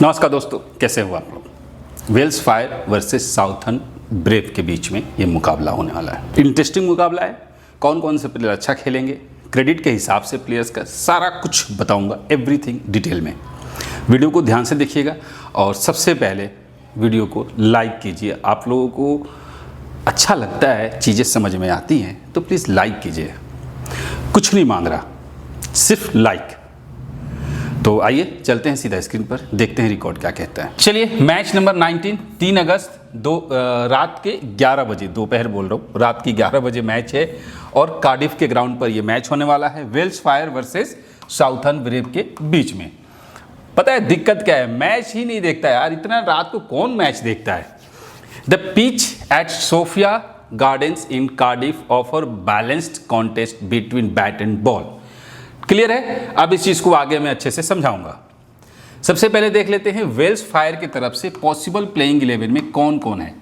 नमस्कार दोस्तों, कैसे हो आप लोग। Welsh Fire versus Southern Brave के बीच में ये मुकाबला होने वाला है। इंटरेस्टिंग मुकाबला है। कौन कौन से प्लेयर अच्छा खेलेंगे, क्रेडिट के हिसाब से प्लेयर्स का सारा कुछ बताऊंगा, एवरीथिंग डिटेल में। वीडियो को ध्यान से देखिएगा और सबसे पहले वीडियो को लाइक कीजिए। आप लोगों को अच्छा लगता है, चीज़ें समझ में आती हैं तो प्लीज़ लाइक कीजिए। कुछ नहीं मांग रहा, सिर्फ लाइक। तो आइए चलते हैं सीधा स्क्रीन पर, देखते हैं रिकॉर्ड क्या कहता है। चलिए, मैच नंबर 19 3 अगस्त रात के 11 बजे, दोपहर बोल रहा हूँ, रात की 11 बजे मैच है और कार्डिफ के ग्राउंड पर यह मैच होने वाला है। Welsh Fire versus Southern Brave के बीच में। पता है दिक्कत क्या है, मैच ही नहीं देखता यार, इतना रात को कौन मैच देखता है। The pitch at Sophia Gardens in Cardiff offer balanced contest between bat and ball. Clear है। अब इस चीज को आगे मैं अच्छे से समझाऊंगा। सबसे पहले देख लेते हैं वेल्स फायर की तरफ से पॉसिबल प्लेइंग 11 में कौन कौन है।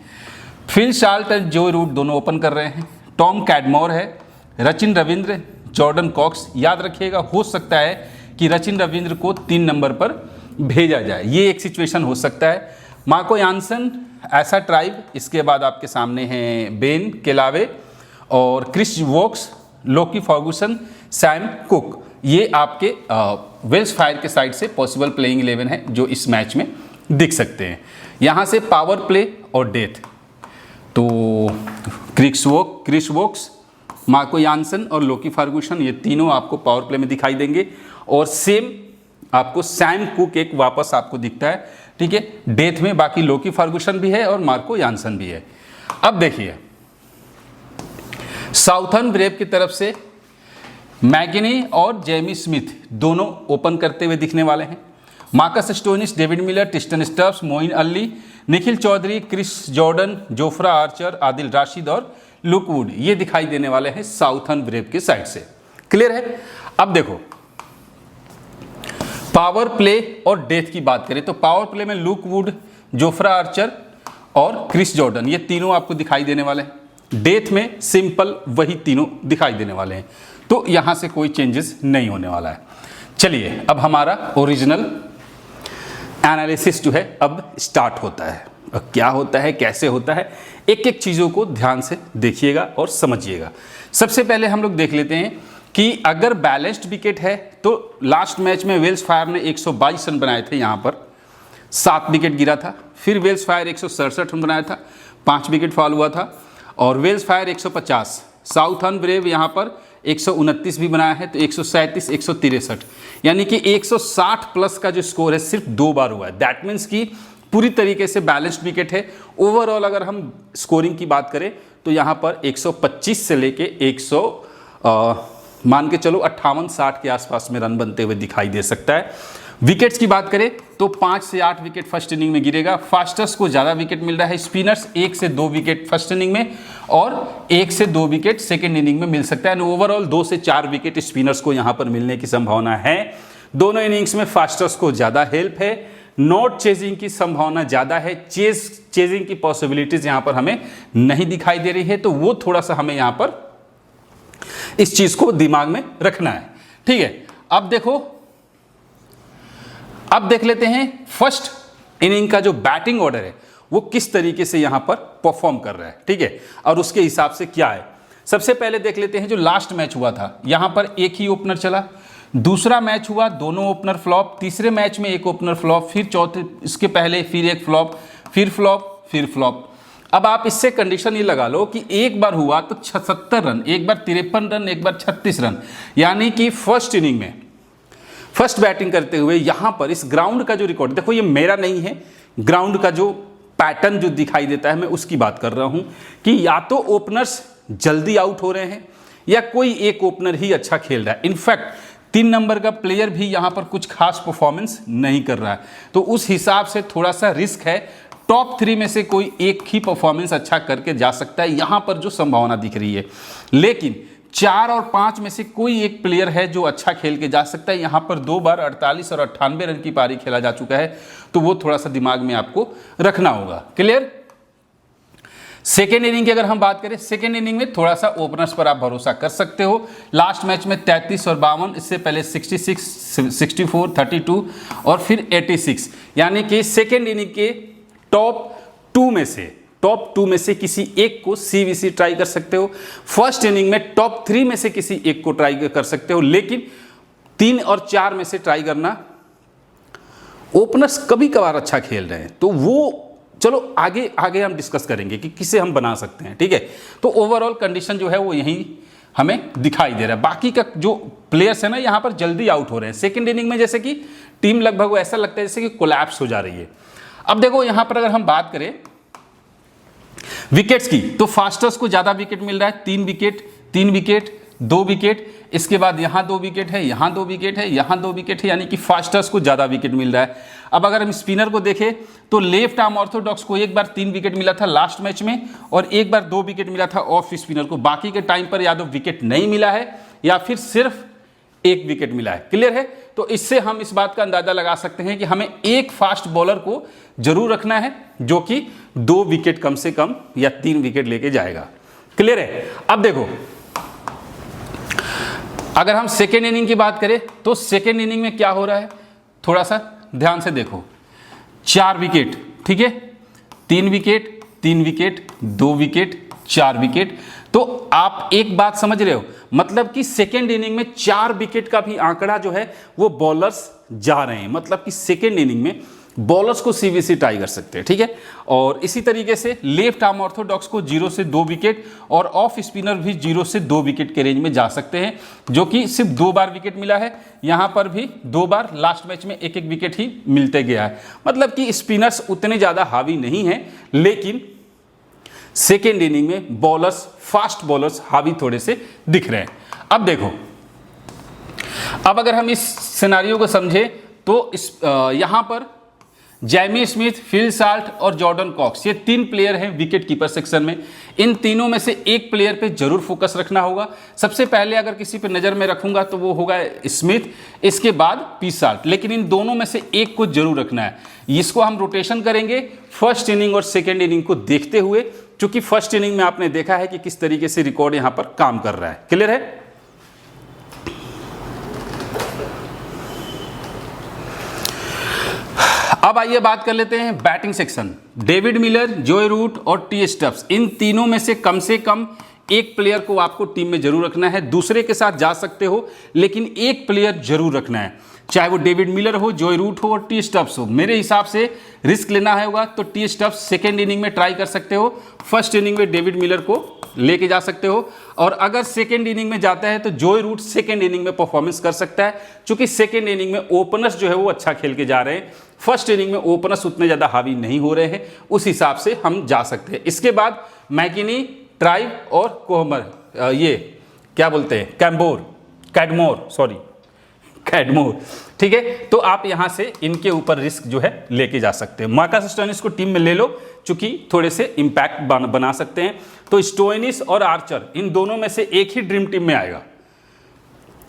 फिल शाल्ट और जो रूट दोनों ओपन कर रहे हैं। टॉम कैडमोर है, रचिन रविंद्र, जॉर्डन कॉक्स। याद रखिएगा, हो सकता है कि रचिन रविंद्र को 3 नंबर पर भेजा जाए, ये एक सिचुएशन हो सकता है। मार्को यानसन, ऐसा ट्राइब। इसके बाद आपके सामने हैं बेन केलावे और क्रिस वोक्स, लोकी फर्गुसन, सैम कुक। ये आपके वेल्स फायर के साइड से पॉसिबल प्लेइंग 11 है जो इस मैच में दिख सकते हैं। यहाँ से पावर प्ले और डेथ, तो क्रिस वोक्स, मार्को यानसन और लोकी फर्गुसन, ये तीनों आपको पावर प्ले में दिखाई देंगे। और सेम आपको सैम कुक एक वापस आपको दिखता है, ठीक है, डेथ में। बाकी लोकी फर्गुसन भी है और मार्को यानसन भी है। अब देखिए, साउथर्न ब्रेव की तरफ से मैगिनी और जेमी स्मिथ दोनों ओपन करते हुए दिखने वाले हैं। Marcus Stoinis, David Miller, Tristan Stubbs, Moeen Ali, Nikhil Chaudhary, Chris Jordan, Jofra Archer, Adil Rashid और लुक वुड, ये दिखाई देने वाले हैं साउथर्न ब्रेव की साइड से। क्लियर है। अब देखो, पावर प्ले और डेथ की बात करें तो पावर प्ले में लुक वुड, जोफ्रा आर्चर और क्रिस जॉर्डन, ये तीनों आपको दिखाई देने वाले हैं। डेथ में सिंपल वही तीनों दिखाई देने वाले हैं, तो यहां से कोई चेंजेस नहीं होने वाला है। चलिए, अब हमारा ओरिजिनल एनालिसिस जो है अब स्टार्ट होता है। और क्या होता है, कैसे होता है, एक एक चीज़ों को ध्यान से देखिएगा और समझिएगा। सबसे पहले हम लोग देख लेते हैं कि अगर बैलेंस्ड विकेट है तो लास्ट मैच में वेल्स फायर ने 122 रन बनाए थे, यहाँ पर 7 विकेट गिरा था। फिर वेल्स फायर 167 रन बनाया था, 5 विकेट फॉल हुआ था। और वेल्स फायर 150, साउथर्न ब्रेव यहाँ पर 129 भी बनाया है, तो 137, 163, यानी कि 160 प्लस का जो स्कोर है सिर्फ 2 बार हुआ है। दैट मीन्स कि पूरी तरीके से बैलेंस्ड विकेट है। ओवरऑल अगर हम स्कोरिंग की बात करें तो यहाँ पर 125 से लेके 100 मान के चलो 58-60 के आसपास में रन बनते हुए दिखाई दे सकता है। विकेट्स की बात करें तो 5 से 8 विकेट फर्स्ट इनिंग में गिरेगा। फास्टर्स को ज़्यादा विकेट मिल रहा है। स्पिनर्स 1 से 2 विकेट फर्स्ट इनिंग में और 1 से 2 विकेट सेकेंड इनिंग में मिल सकता है। ओवरऑल 2 से 4 विकेट स्पिनर्स को यहाँ पर मिलने की संभावना है। दोनों इनिंग्स में फास्टर्स को ज़्यादा हेल्प है। नॉट चेजिंग की संभावना ज़्यादा है। चेजिंग की पॉसिबिलिटीज़ यहाँ पर हमें नहीं दिखाई दे रही है, तो वो थोड़ा सा हमें यहाँ पर इस चीज़ को दिमाग में रखना है, ठीक है। अब देखो, अब देख लेते हैं फर्स्ट इनिंग का जो बैटिंग ऑर्डर है वो किस तरीके से यहां पर परफॉर्म कर रहा है, ठीक है, और उसके हिसाब से क्या है। सबसे पहले देख लेते हैं जो लास्ट मैच हुआ था, यहां पर एक ही ओपनर चला। दूसरा मैच हुआ, दोनों ओपनर फ्लॉप। तीसरे मैच में एक ओपनर फ्लॉप, फिर चौथे, इसके पहले फिर एक फ्लॉप, फिर फ्लॉप, फिर फ्लॉप। अब आप इससे कंडीशन ये लगा लो कि एक बार हुआ तो 76 रन, एक बार 53 रन, एक बार 36 रन, यानी कि फर्स्ट इनिंग में फर्स्ट बैटिंग करते हुए यहां पर इस ग्राउंड का जो रिकॉर्ड देखो, ये मेरा नहीं है, ग्राउंड का जो पैटर्न जो दिखाई देता है मैं उसकी बात कर रहा हूं कि या तो ओपनर्स जल्दी आउट हो रहे हैं या कोई एक ओपनर ही अच्छा खेल रहा है। इनफैक्ट 3 नंबर का प्लेयर भी यहां पर कुछ खास परफॉर्मेंस नहीं कर रहा है, तो उस हिसाब से थोड़ा सा रिस्क है। टॉप 3 में से कोई एक ही परफॉर्मेंस अच्छा करके जा सकता है, यहां पर जो संभावना दिख रही है। लेकिन 4 और 5 में से कोई एक प्लेयर है जो अच्छा खेल के जा सकता है। यहाँ पर 2 बार 48 और 98 रन की पारी खेला जा चुका है, तो वो थोड़ा सा दिमाग में आपको रखना होगा। क्लियर। सेकेंड इनिंग की अगर हम बात करें, सेकेंड इनिंग में थोड़ा सा ओपनर्स पर आप भरोसा कर सकते हो। लास्ट मैच में 33 और 52, इससे पहले 66, 64, 32 और फिर 86, यानी कि सेकेंड इनिंग के टॉप टू में से किसी एक को सीवीसी ट्राई कर सकते हो। फर्स्ट इनिंग में टॉप 3 में से किसी एक को ट्राई कर सकते हो, लेकिन 3 और 4 में से ट्राई करना, ओपनर्स कभी कभार अच्छा खेल रहे हैं तो वो चलो आगे आगे हम डिस्कस करेंगे कि किसे हम बना सकते हैं, ठीक है। तो ओवरऑल कंडीशन जो है वो यही हमें दिखाई दे रहा है। बाकी का जो प्लेयर्स है ना यहाँ पर जल्दी आउट हो रहे हैं सेकेंड इनिंग में, जैसे कि टीम लगभग ऐसा लगता है जैसे कि कोलैप्स हो जा रही है। अब देखो यहाँ पर अगर हम बात करें विकेट्स की, तो फास्टर्स को ज्यादा विकेट मिल रहा है, 3 विकेट, 3 विकेट, 2 विकेट, इसके बाद यहाँ 2 विकेट है, यहाँ 2 विकेट है, यहाँ 2 विकेट है, यानी कि फास्टर्स को ज्यादा विकेट मिल रहा है। अब अगर हम स्पिनर को देखें तो लेफ्ट आर्म ऑर्थोडॉक्स को एक बार 3 विकेट मिला था लास्ट मैच में और एक बार 2 विकेट मिला था ऑफ स्पिनर को। बाकी के टाइम पर या तो विकेट नहीं मिला है या फिर सिर्फ 1 विकेट मिला है। क्लियर है? तो इससे हम इस बात का अंदाजा लगा सकते हैं कि हमें एक फास्ट बॉलर को जरूर रखना है जो कि 2 विकेट कम से कम या 3 विकेट लेके जाएगा। क्लियर है? अब देखो अगर हम सेकेंड इनिंग की बात करें तो सेकेंड इनिंग में क्या हो रहा है, थोड़ा सा ध्यान से देखो। 4 विकेट, ठीक है, 3 विकेट, 3 विकेट, 2 विकेट, 4 विकेट। तो आप एक बात समझ रहे हो, मतलब कि सेकेंड इनिंग में 4 विकेट का भी आंकड़ा जो है वो बॉलर्स जा रहे हैं, मतलब कि सेकेंड इनिंग में बॉलर्स को सीवीसी ट्राई कर सकते हैं, ठीक है। और इसी तरीके से लेफ्ट आर्म ऑर्थोडॉक्स को 0 से 2 विकेट और ऑफ स्पिनर भी 0 से 2 विकेट के रेंज में जा सकते हैं, जो कि सिर्फ 2 बार विकेट मिला है। यहाँ पर भी 2 बार लास्ट मैच में 1-1 विकेट ही मिलते गया है, मतलब कि स्पिनर्स उतने ज़्यादा हावी नहीं हैं, लेकिन सेकेंड इनिंग में बॉलर्स, फास्ट बॉलर्स हावी थोड़े से दिख रहे हैं। अब देखो, अब अगर हम इस सिनारियो को समझें तो यहाँ पर जैमी स्मिथ, फिल साल्ट और जॉर्डन कॉक्स, ये 3 प्लेयर हैं विकेट कीपर सेक्शन में। इन तीनों में से एक प्लेयर पे जरूर फोकस रखना होगा। सबसे पहले अगर किसी पे नज़र में रखूंगा तो वो होगा स्मिथ, इसके बाद पी साल्ट, लेकिन इन दोनों में से एक को जरूर रखना है। इसको हम रोटेशन करेंगे फर्स्ट इनिंग और सेकेंड इनिंग को देखते हुए, क्योंकि फर्स्ट इनिंग में आपने देखा है कि किस तरीके से रिकॉर्ड यहाँ पर काम कर रहा है। क्लियर है? अब आइए बात कर लेते हैं बैटिंग सेक्शन। डेविड मिलर, जोय रूट और टी स्टब्स, इन तीनों में से कम एक प्लेयर को आपको टीम में जरूर रखना है। दूसरे के साथ जा सकते हो, लेकिन एक प्लेयर जरूर रखना है, चाहे वो डेविड मिलर हो, जोय रूट हो और टी स्टब्स हो। मेरे हिसाब से रिस्क लेना होगा तो टी स्टब्स सेकेंड इनिंग में ट्राई कर सकते हो, फर्स्ट इनिंग में डेविड मिलर को लेके जा सकते हो, और अगर सेकेंड इनिंग में जाता है तो जोय रूट सेकेंड इनिंग में परफॉर्मेंस कर सकता है, क्योंकि सेकेंड इनिंग में ओपनर्स जो है वो अच्छा खेल के जा रहे हैं। फर्स्ट इनिंग में ओपनर्स उतने ज़्यादा हावी नहीं हो रहे हैं, उस हिसाब से हम जा सकते हैं। इसके बाद मैकिनी, ट्राइब और कोहमर, ये क्या बोलते हैं, कैडमोर, ठीक है। तो आप यहां से इनके ऊपर रिस्क जो है लेके जा सकते हैं। मार्कस स्टोइनिस को टीम में ले लो, चूंकि थोड़े से इंपैक्ट बना सकते हैं। तो स्टोइनिस और आर्चर, इन दोनों में से एक ही ड्रीम टीम में आएगा।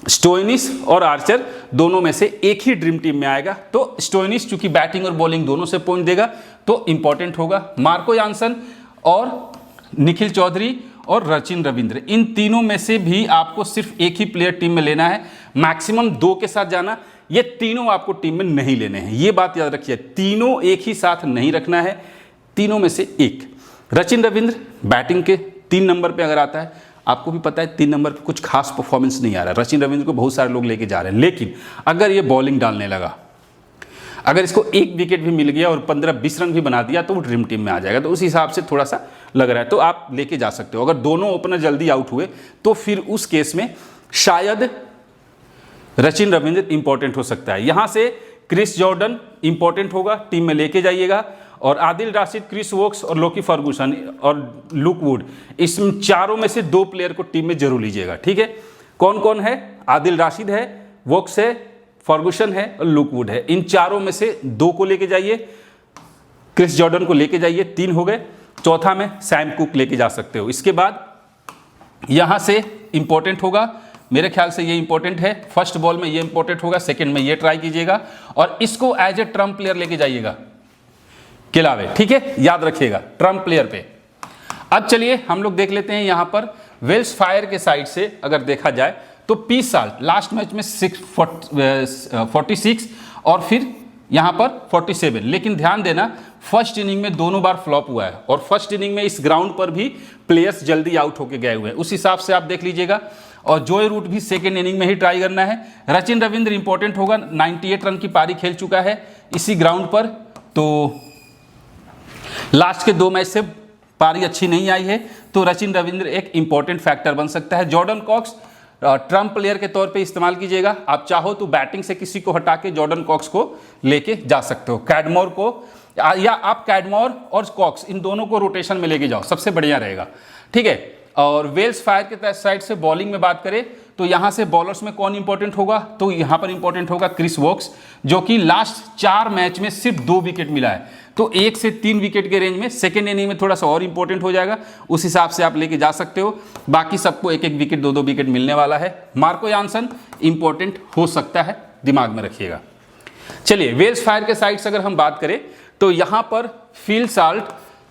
स्टोइनिस और आर्चर दोनों में से एक ही ड्रीम टीम में आएगा। तो स्टोइनिस चूंकि बैटिंग और बॉलिंग दोनों से पॉइंट देगा तो इंपॉर्टेंट होगा। मार्को यानसन और निखिल चौधरी और रचिन रविंद्र, इन तीनों में से भी आपको सिर्फ एक ही प्लेयर टीम में लेना है, मैक्सिमम 2 के साथ जाना। ये तीनों आपको टीम में नहीं लेने हैं, ये बात याद रखिए, तीनों एक ही साथ नहीं रखना है, तीनों में से एक। रचिन रविंद्र बैटिंग के 3 नंबर पे अगर आता है, आपको भी पता है 3 नंबर पे कुछ खास परफॉर्मेंस नहीं आ रहा है, रचिन रविंद्र को बहुत सारे लोग लेके जा रहे हैं, लेकिन अगर ये बॉलिंग डालने लगा, अगर इसको 1 विकेट भी मिल गया और 15-20 रन भी बना दिया तो वो ड्रीम टीम में आ जाएगा। तो उस हिसाब से थोड़ा सा लग रहा है, तो आप लेके जा सकते हो। अगर दोनों ओपनर जल्दी आउट हुए तो फिर उस केस में शायद रचिन रविंद्र इंपॉर्टेंट हो सकता है। यहां से क्रिस जॉर्डन इंपॉर्टेंट होगा, टीम में लेके जाइएगा, और आदिल राशिद, क्रिस वोक्स और लोकी फर्गूसन और लुक वुड, इस चारों में से 2 प्लेयर को टीम में जरूर लीजिएगा, ठीक है। कौन कौन है? आदिल राशिद है, वोक्स है, फर्गूसन है और लुक वुड है। इन चारों में से 2 को लेके जाइए, क्रिस जॉर्डन को लेके जाइए, 3 हो गए। चौथा में सैम कुक लेके जा सकते हो। इसके बाद यहां से इंपॉर्टेंट होगा, मेरे ख्याल से ये इंपॉर्टेंट है, फर्स्ट बॉल में ये इंपॉर्टेंट होगा, सेकंड में ये ट्राई कीजिएगा, और इसको एज ए ट्रम्प प्लेयर लेके जाइएगा, किलावे, ठीक है, याद रखिएगा ट्रम्प प्लेयर पे। अब चलिए हम लोग देख लेते हैं यहाँ पर वेल्स फायर के साइड से अगर देखा जाए तो पीस साल्ट लास्ट मैच में 46 और फिर यहाँ पर 47, लेकिन ध्यान देना फर्स्ट इनिंग में दोनों बार फ्लॉप हुआ है और फर्स्ट इनिंग में इस ग्राउंड पर भी प्लेयर्स जल्दी आउट होके गए हुए हैं, उस हिसाब से आप देख लीजिएगा। और जोय रूट भी सेकेंड इनिंग में ही ट्राई करना है। रचिन रविंद्र इंपॉर्टेंट होगा, 98 रन की पारी खेल चुका है इसी ग्राउंड पर, तो लास्ट के 2 मैच से पारी अच्छी नहीं आई है, तो रचिन रविंद्र एक इंपॉर्टेंट फैक्टर बन सकता है। जॉर्डन कॉक्स ट्रम्प प्लेयर के तौर पे इस्तेमाल कीजिएगा, आप चाहो तो बैटिंग से किसी को हटा के जॉर्डन कॉक्स को लेके जा सकते हो, कैडमोर को, या आप कैडमोर और कॉक्स इन दोनों को रोटेशन में लेके जाओ, सबसे बढ़िया रहेगा, ठीक है। और वेल्स फायर के साइड से बॉलिंग में बात करें तो यहाँ से बॉलर्स में कौन इंपॉर्टेंट होगा, तो यहाँ पर इंपॉर्टेंट होगा क्रिस वोक्स, जो कि लास्ट 4 मैच में सिर्फ 2 विकेट मिला है, तो 1 से 3 विकेट के रेंज में सेकेंड इनिंग में थोड़ा सा और इंपॉर्टेंट हो जाएगा, उस हिसाब से आप लेके जा सकते हो। बाकी सबको 1-1 विकेट 2-2 विकेट मिलने वाला है। मार्को यानसन इंपॉर्टेंट हो सकता है, दिमाग में रखिएगा। चलिए वेल्स फायर के साइड से अगर हम बात करें तो यहाँ पर फिल साल्ट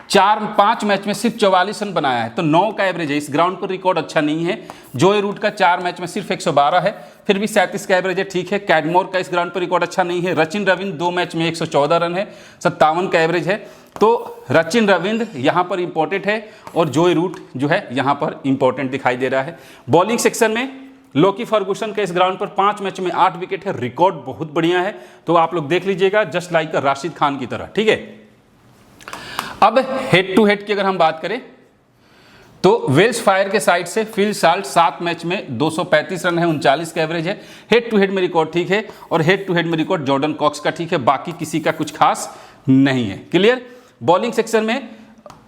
4-5 मैच में सिर्फ 44 रन बनाया है, तो 9 का एवरेज है, इस ग्राउंड पर रिकॉर्ड अच्छा नहीं है। जोय रूट का 4 मैच में सिर्फ 112 है, फिर भी 37 का एवरेज है, ठीक है। कैडमोर का इस ग्राउंड पर रिकॉर्ड अच्छा नहीं है। रचिन रविंद्र 2 मैच में 114 रन है, 57 का एवरेज है, तो रचिन रविंद्र यहाँ पर इंपॉर्टेंट है और जोय रूट जो है यहाँ पर इंपॉर्टेंट दिखाई दे रहा है। बॉलिंग सेक्शन में लोकी फर्गूसन का इस ग्राउंड पर 5 मैच में 8 विकेट है, रिकॉर्ड बहुत बढ़िया है, तो आप लोग देख लीजिएगा, जस्ट लाइक राशिद खान की तरह, ठीक है। अब हेड टू हेड की अगर हम बात करें तो वेल्स फायर के साइड से फिल साल्ट 7 मैच में 235 रन है, 39 का एवरेज है। हेड टू हेड में रिकॉर्ड ठीक है और हेड टू हेड में रिकॉर्ड जॉर्डन कॉक्स का ठीक है, बाकी किसी का कुछ खास नहीं है, क्लियर। बॉलिंग सेक्शन में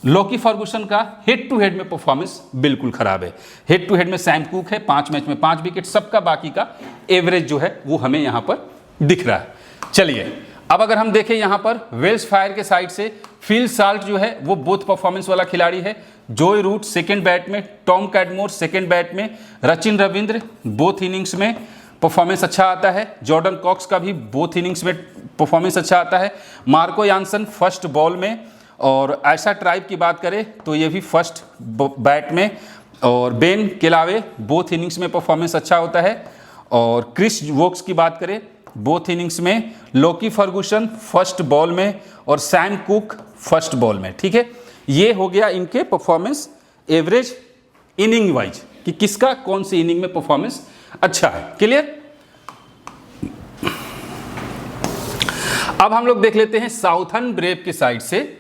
लोकी फर्गूसन का हेड टू हेड में परफॉर्मेंस बिल्कुल खराब है। हेड टू हेड में सैम कुक है, 5 मैच में 5 विकेट, सबका बाकी का एवरेज जो है वो हमें यहाँ पर दिख रहा है। चलिए अब अगर हम देखें यहाँ पर वेल्स फायर के साइड से फिल साल्ट जो है वो बोथ परफॉर्मेंस वाला खिलाड़ी है। जोय रूट सेकेंड बैट में, टॉम कैडमोर सेकेंड बैट में, रचिन रविंद्र बोथ इनिंग्स में परफॉर्मेंस अच्छा आता है। जॉर्डन कॉक्स का भी बोथ इनिंग्स में परफॉर्मेंस अच्छा आता है। मार्को यानसन फर्स्ट बॉल में, और ऐसा ट्राइब की बात करें तो ये भी फर्स्ट बैट में, और बेन केलावे बोथ इनिंग्स में परफॉर्मेंस अच्छा होता है। और क्रिस वोक्स की बात करें बोथ इनिंग्स में, लोकी फर्गूसन फर्स्ट बॉल में और सैम कुक फर्स्ट बॉल में, ठीक है। ये हो गया इनके परफॉर्मेंस एवरेज इनिंग वाइज कि किसका कौन सी इनिंग में परफॉर्मेंस अच्छा है, क्लियर। अब हम लोग देख लेते हैं साउथर्न ब्रेव के साइड से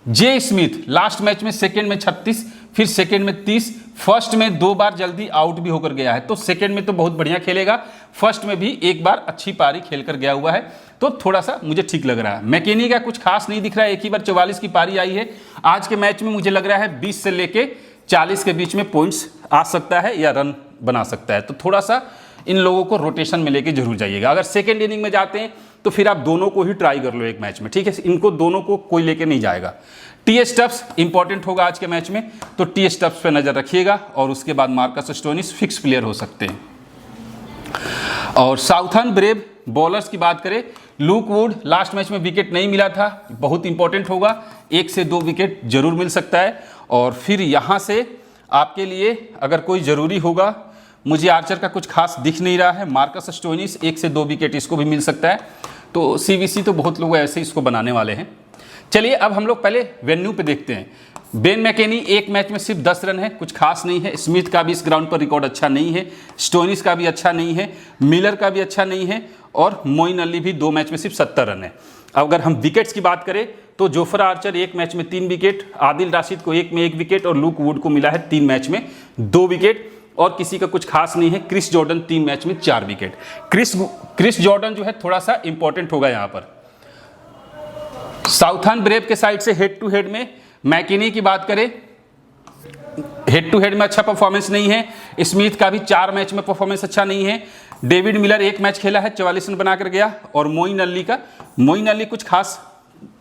जे स्मिथ। लास्ट मैच में सेकेंड में 36, फिर सेकेंड में 30, फर्स्ट में 2 बार जल्दी आउट भी होकर गया है, तो सेकेंड में तो बहुत बढ़िया खेलेगा, फर्स्ट में भी 1 बार अच्छी पारी खेलकर गया हुआ है, तो थोड़ा सा मुझे ठीक लग रहा है। मैकेनी का कुछ खास नहीं दिख रहा है, एक ही बार 44 की पारी आई है। आज के मैच में मुझे लग रहा है 20 से लेके 40 के बीच में पॉइंट्स आ सकता है या रन बना सकता है, तो थोड़ा सा इन लोगों को रोटेशन में लेके जरूर जाइएगा। अगर सेकेंड इनिंग में जाते हैं तो फिर आप दोनों को ही ट्राई कर लो एक मैच में, ठीक है। इनको दोनों को कोई लेके नहीं जाएगा। टी स्टब्स इंपॉर्टेंट होगा आज के मैच में, तो टी स्टब्स पे नजर रखिएगा, और उसके बाद मार्कस स्टोइनिस फिक्स प्लेयर हो सकते हैं। और साउथर्न ब्रेव बॉलर्स की बात करें, लूक वुड लास्ट मैच में विकेट नहीं मिला था, बहुत इंपॉर्टेंट होगा, 1 से 2 विकेट जरूर मिल सकता है। और फिर यहाँ से आपके लिए अगर कोई ज़रूरी होगा, मुझे आर्चर का कुछ खास दिख नहीं रहा है, मार्कस स्टोइनिस 1 से 2 विकेट इसको भी मिल सकता है, तो सीवीसी तो बहुत लोग ऐसे इसको बनाने वाले हैं। चलिए अब हम लोग पहले वेन्यू पे देखते हैं। बेन मैकेनी 1 मैच में सिर्फ 10 रन है, कुछ खास नहीं है। स्मिथ का भी इस ग्राउंड पर रिकॉर्ड अच्छा नहीं है, स्टोइनिस का भी अच्छा नहीं है, मिलर का भी अच्छा नहीं है, और मोइन अली भी 2 मैच में सिर्फ 70 रन है। अगर हम विकेट्स की बात करें तो जोफ्रा आर्चर 1 मैच में 3 विकेट, आदिल राशिद को 1 में 1 विकेट, और लूक वुड को मिला है 3 मैच में 2 विकेट, और किसी का कुछ खास नहीं है। क्रिस जॉर्डन 3 मैच में 4 विकेट। क्रिस जॉर्डन जो है थोड़ा सा इंपॉर्टेंट होगा यहाँ पर। साउथर्न ब्रेव के साइड से हेड टू हेड में मैकेनी की बात करें, हेड टू हेड में अच्छा परफॉर्मेंस नहीं है। स्मिथ का भी 4 मैच में परफॉर्मेंस अच्छा नहीं है। डेविड मिलर 1 मैच खेला है, 44 रन बनाकर गया, और मोइन अली कुछ खास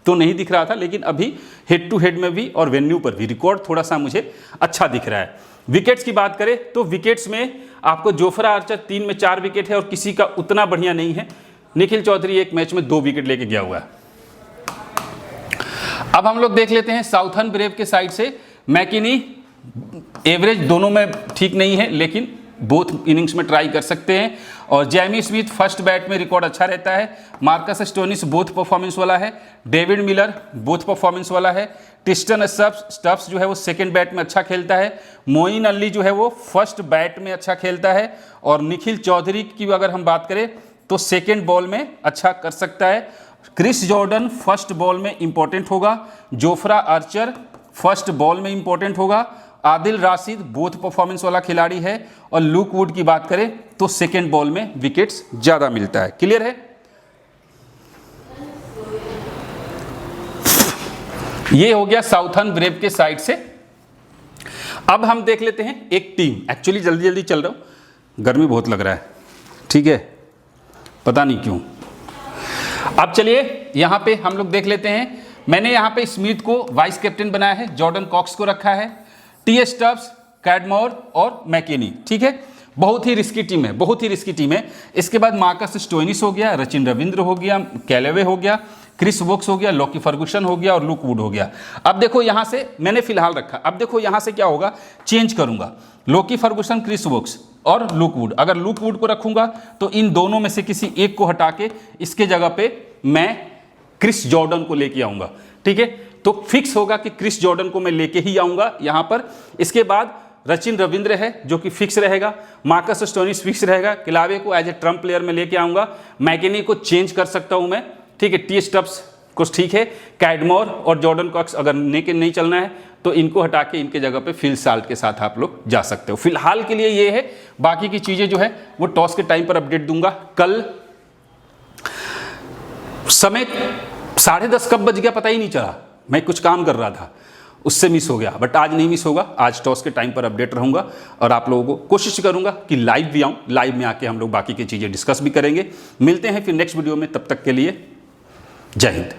तो नहीं दिख रहा था, लेकिन अभी हेड टू हेड में भी और वेन्यू पर भी रिकॉर्ड थोड़ा सा मुझे अच्छा दिख रहा है। विकेट्स की बात करें तो विकेट्स में आपको जोफ्रा आर्चर 3 में 4 विकेट है, और किसी का उतना बढ़िया नहीं है। निखिल चौधरी 1 मैच में 2 विकेट लेके गया हुआ है। अब हम लोग देख लेते हैं साउथर्न ब्रेव के साइड से मैकिनी एवरेज दोनों में ठीक नहीं है, लेकिन बोथ इनिंग्स में ट्राई कर सकते हैं। और जैमी स्मिथ फर्स्ट बैट में रिकॉर्ड अच्छा रहता है। मार्कस स्टोनिस बोथ परफॉर्मेंस वाला है। डेविड मिलर बोथ परफॉर्मेंस वाला है। ट्रिस्टन स्टफ्स जो है वो सेकंड बैट में अच्छा खेलता है। मोइन अली जो है वो फर्स्ट बैट में अच्छा खेलता है। और निखिल चौधरी की अगर हम बात करें तो सेकेंड बॉल में अच्छा कर सकता है। क्रिस जॉर्डन फर्स्ट बॉल में इंपॉर्टेंट होगा। जोफ्रा आर्चर फर्स्ट बॉल में इंपॉर्टेंट होगा। आदिल राशिद बोथ परफॉर्मेंस वाला खिलाड़ी है। और लुक वुड की बात करें तो सेकेंड बॉल में विकेट्स ज्यादा मिलता है। क्लियर है? ये हो गया साउथर्न ब्रेव के साइड से। अब हम देख लेते हैं एक टीम। एक्चुअली जल्दी जल्दी चल रहा हूं, गर्मी बहुत लग रहा है, ठीक है, पता नहीं क्यों। अब चलिए यहां पे हम लोग देख लेते हैं। मैंने यहां पे स्मिथ को वाइस कैप्टन बनाया है, जॉर्डन कॉक्स को रखा है, टी स्टब्स, कैडमोर और मैकेनी, ठीक है। बहुत ही रिस्की टीम है, बहुत ही रिस्की टीम है। इसके बाद मार्कस स्टोइनिस हो गया, रचिन रविंद्र हो गया, कैलेवे हो गया, क्रिस वोक्स हो गया, लॉकी फर्गुसन हो गया और लुक वुड हो गया। अब देखो यहां से मैंने फिलहाल रखा, अब देखो यहां से क्या होगा, चेंज करूंगा। लॉकी फर्गुसन, क्रिस वोक्स और लुक वुड। अगर लुक वुड को रखूंगा तो इन दोनों में से किसी एक को हटा के इसके जगह पे मैं क्रिस जॉर्डन को लेके आऊंगा, ठीक है। तो फिक्स होगा कि क्रिस जॉर्डन को मैं लेके ही आऊंगा यहां पर। इसके बाद रचिन रविंद्र है जो कि फिक्स रहेगा, मार्कस स्टोइनिस फिक्स रहेगा, किलावे को एज ए ट्रम्प प्लेयर में लेके आऊंगा, मैकेनी को चेंज कर सकता हूं मैं, ठीक है, टी स्टब्स कुछ ठीक है, कैडमोर और जॉर्डन कॉक्स अगर नहीं चलना है तो इनको हटा के इनके जगह पे फिल साल्ट के साथ आप लोग जा सकते हो। फिलहाल के लिए ये है, बाकी की चीजें जो है वो टॉस के टाइम पर अपडेट दूंगा। कल समय 10:30 कब बज गया पता ही नहीं चला, मैं कुछ काम कर रहा था, उससे मिस हो गया। बट आज नहीं मिस होगा, आज टॉस के टाइम पर अपडेट रहूंगा और आप लोगों को कोशिश करूंगा कि लाइव भी आऊं, लाइव में आके हम लोग बाकी की चीजें डिस्कस भी करेंगे। मिलते हैं फिर नेक्स्ट वीडियो में, तब तक के लिए जय हिंद।